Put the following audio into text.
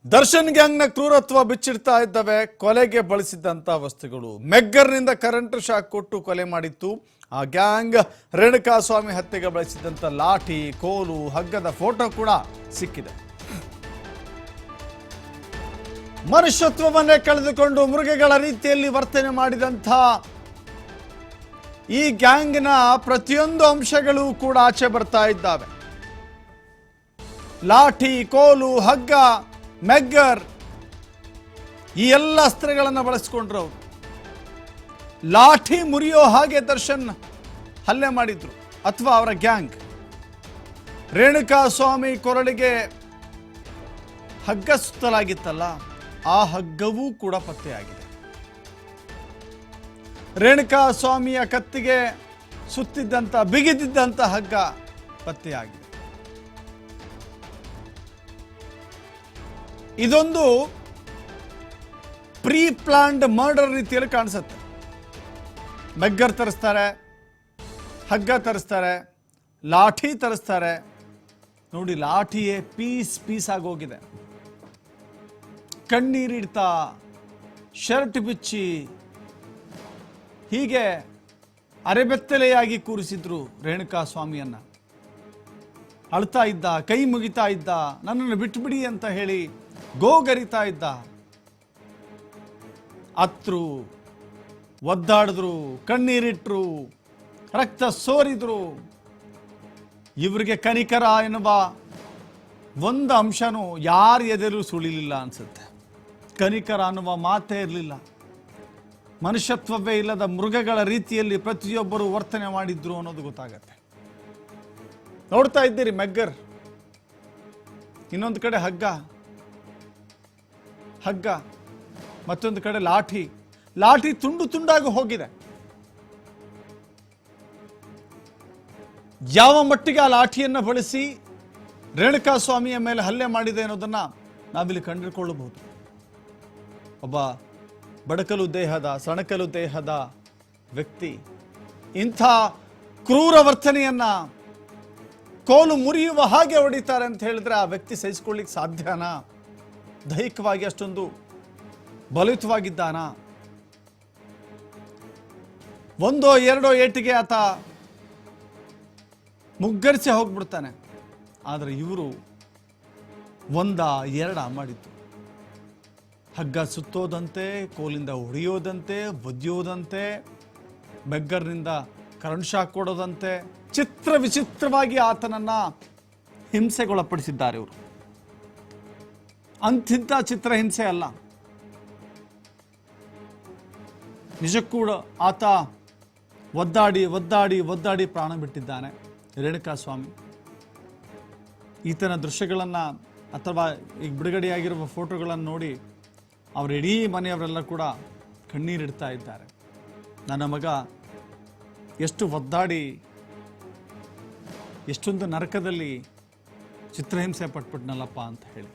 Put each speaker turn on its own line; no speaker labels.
ದರ್ಶನ್ ಗ್ಯಾಂಗ್ನ ಕ್ರೂರತ್ವ ಬಿಚ್ಚಿಡ್ತಾ ಇದ್ದವೆ ಕೊಲೆಗೆ ಬಳಸಿದಂತ ವಸ್ತುಗಳು. ಮೆಗ್ಗರ್ನಿಂದ ಕರೆಂಟ್ ಶಾಕ್ ಕೊಟ್ಟು ಕೊಲೆ ಮಾಡಿತ್ತು. ಆ ಗ್ಯಾಂಗ್ ರೇಣುಕಾಸ್ವಾಮಿ ಹತ್ಯೆಗೆ ಬಳಸಿದಂತ ಲಾಠಿ, ಕೋಲು, ಹಗ್ಗದ ಫೋಟೋ ಕೂಡ ಸಿಕ್ಕಿದೆ. ಮನುಷ್ಯತ್ವವನ್ನೇ ಕಳೆದುಕೊಂಡು ಮೃಗಗಳ ರೀತಿಯಲ್ಲಿ ವರ್ತನೆ ಮಾಡಿದಂಥ ಈ ಗ್ಯಾಂಗ್ನ ಪ್ರತಿಯೊಂದು ಅಂಶಗಳು ಕೂಡ ಆಚೆ ಬರ್ತಾ ಇದ್ದಾವೆ. ಲಾಠಿ, ಕೋಲು, ಹಗ್ಗ, ಮೆಗ್ಗರ್ ಈ ಎಲ್ಲ ಅಸ್ತ್ರಗಳನ್ನು ಬಳಸಿಕೊಂಡ್ರು ಅವರು. ಲಾಠಿ ಮುರಿಯೋ ಹಾಗೆ ದರ್ಶನ್ ಹಲ್ಲೆ ಮಾಡಿದ್ರು ಅಥವಾ ಅವರ ಗ್ಯಾಂಗ್. ರೇಣುಕಾಸ್ವಾಮಿ ಕೊರಳಿಗೆ ಹಗ್ಗ ಸುತ್ತಲಾಗಿತ್ತಲ್ಲ, ಆ ಹಗ್ಗವೂ ಕೂಡ ಪತ್ತೆಯಾಗಿದೆ. ರೇಣುಕಾಸ್ವಾಮಿಯ ಕತ್ತಿಗೆ ಸುತ್ತಿದ್ದಂಥ ಬಿಗಿದಿದ್ದಂಥ ಹಗ್ಗ ಪತ್ತೆಯಾಗಿದೆ. ಇದೊಂದು ಪ್ರೀ ಪ್ಲಾನ್ಡ್ ಮರ್ಡರ್ ರೀತಿಯಲ್ಲಿ ಕಾಣಿಸುತ್ತೆ. ಮೆಗ್ಗರ್ ತರಿಸ್ತಾರೆ, ಹಗ್ಗ ತರಿಸ್ತಾರೆ, ಲಾಠಿ ತರಿಸ್ತಾರೆ. ನೋಡಿ, ಲಾಠಿಯೇ ಪೀಸ್ ಆಗೋಗಿದೆ. ಕಣ್ಣೀರಿಡ್ತಾ, ಶರ್ಟ್ ಬಿಚ್ಚಿ, ಹೀಗೆ ಅರೆಬೆತ್ತಲೆಯಾಗಿ ಕೂರಿಸಿದ್ರು ರೇಣುಕಾಸ್ವಾಮಿಯನ್ನ. ಅಳ್ತಾ ಇದ್ದ, ಕೈ ಮುಗಿತಾ ಇದ್ದ, ನನ್ನನ್ನು ಬಿಟ್ಟುಬಿಡಿ ಅಂತ ಹೇಳಿ ಗೋಗರಿತಾ ಇದ್ದ. ಅತ್ರು, ಒದ್ದಾಡಿದ್ರು, ಕಣ್ಣೀರಿಟ್ರು, ರಕ್ತ ಸೋರಿದ್ರು. ಇವರಿಗೆ ಕನಿಕರ ಎನ್ನುವ ಒಂದು ಅಂಶನೂ ಯಾರ ಎದೆಲೂ ಸುಳಿಲಿಲ್ಲ ಅನ್ಸುತ್ತೆ. ಕನಿಕರ ಅನ್ನುವ ಮಾತೇ ಇರಲಿಲ್ಲ. ಮನುಷ್ಯತ್ವವೇ ಇಲ್ಲದ ಮೃಗಗಳ ರೀತಿಯಲ್ಲಿ ಪ್ರತಿಯೊಬ್ಬರು ವರ್ತನೆ ಮಾಡಿದ್ರು ಅನ್ನೋದು ಗೊತ್ತಾಗತ್ತೆ. ನೋಡ್ತಾ ಇದ್ದೀರಿ ಮೆಗ್ಗರ್, ಇನ್ನೊಂದು ಕಡೆ ಹಗ್ಗ, ಮತ್ತೊಂದು ಕಡೆ ಲಾಠಿ ತುಂಡು ತುಂಡಾಗಿ ಹೋಗಿದೆ. ಯಾವ ಮಟ್ಟಿಗೆ ಆ ಲಾಠಿಯನ್ನು ಬಳಸಿ ರೇಣುಕಾಸ್ವಾಮಿಯ ಮೇಲೆ ಹಲ್ಲೆ ಮಾಡಿದೆ ಅನ್ನೋದನ್ನ ನಾವಿಲ್ಲಿ ಕಂಡುಕೊಳ್ಳಬಹುದು. ಒಬ್ಬ ಬಡಕಲು ದೇಹದ, ಸಣಕಲು ದೇಹದ ವ್ಯಕ್ತಿ ಇಂಥ ಕ್ರೂರ ವರ್ತನೆಯನ್ನ, ಕೋಲು ಮುರಿಯುವ ಹಾಗೆ ಹೊಡಿತಾರೆ ಅಂತ ಹೇಳಿದ್ರೆ ಆ ವ್ಯಕ್ತಿ ಸಹಿಸಿಕೊಳ್ಳಿಕ್ಕೆ ಸಾಧ್ಯನಾ? ದೈಹಿಕವಾಗಿ ಅಷ್ಟೊಂದು ಬಲಿತವಾಗಿದ್ದಾನ? ಒಂದೋ ಎರಡೋ ಏಟಿಗೆ ಆತ ಮುಗ್ಗರಿಸಿ ಹೋಗ್ಬಿಡ್ತಾನೆ. ಆದರೆ ಇವರು ಎರಡ ಮಾಡಿದ್ದು. ಹಗ್ಗ ಸುತ್ತೋದಂತೆ, ಕೋಲಿಂದ ಹೊಡೆಯೋದಂತೆ, ಬದಿಯೋದಂತೆ, ಮೆಗ್ಗರ್ನಿಂದ ಕರೆಂಟ್ ಶಾಕ್ ಕೊಡೋದಂತೆ, ವಿಚಿತ್ರವಾಗಿ ಆತನನ್ನ ಹಿಂಸೆಗೊಳಪಡಿಸಿದ್ದಾರೆ ಇವರು. ಅಂತಿಂತ ಚಿತ್ರಹಿಂಸೆ ಅಲ್ಲ, ನಿಜಕ್ಕೂ ಆತ ಒದ್ದಾಡಿ ಪ್ರಾಣ ಬಿಟ್ಟಿದ್ದಾನೆ ರೇಣುಕಾಸ್ವಾಮಿ. ಈತನ ದೃಶ್ಯಗಳನ್ನು ಅಥವಾ ಈಗ ಬಿಡುಗಡೆಯಾಗಿರುವ ಫೋಟೋಗಳನ್ನು ನೋಡಿ ಅವರ ಇಡೀ ಮನೆಯವರೆಲ್ಲ ಕೂಡ ಕಣ್ಣೀರಿಡ್ತಾ ಇದ್ದಾರೆ. ನನ್ನ ಮಗ ಎಷ್ಟು ಒದ್ದಾಡಿ, ಎಷ್ಟೊಂದು ನರಕದಲ್ಲಿ ಚಿತ್ರಹಿಂಸೆ ಪಟ್ಬಿಟ್ನಲ್ಲಪ್ಪ ಅಂತ ಹೇಳಿ.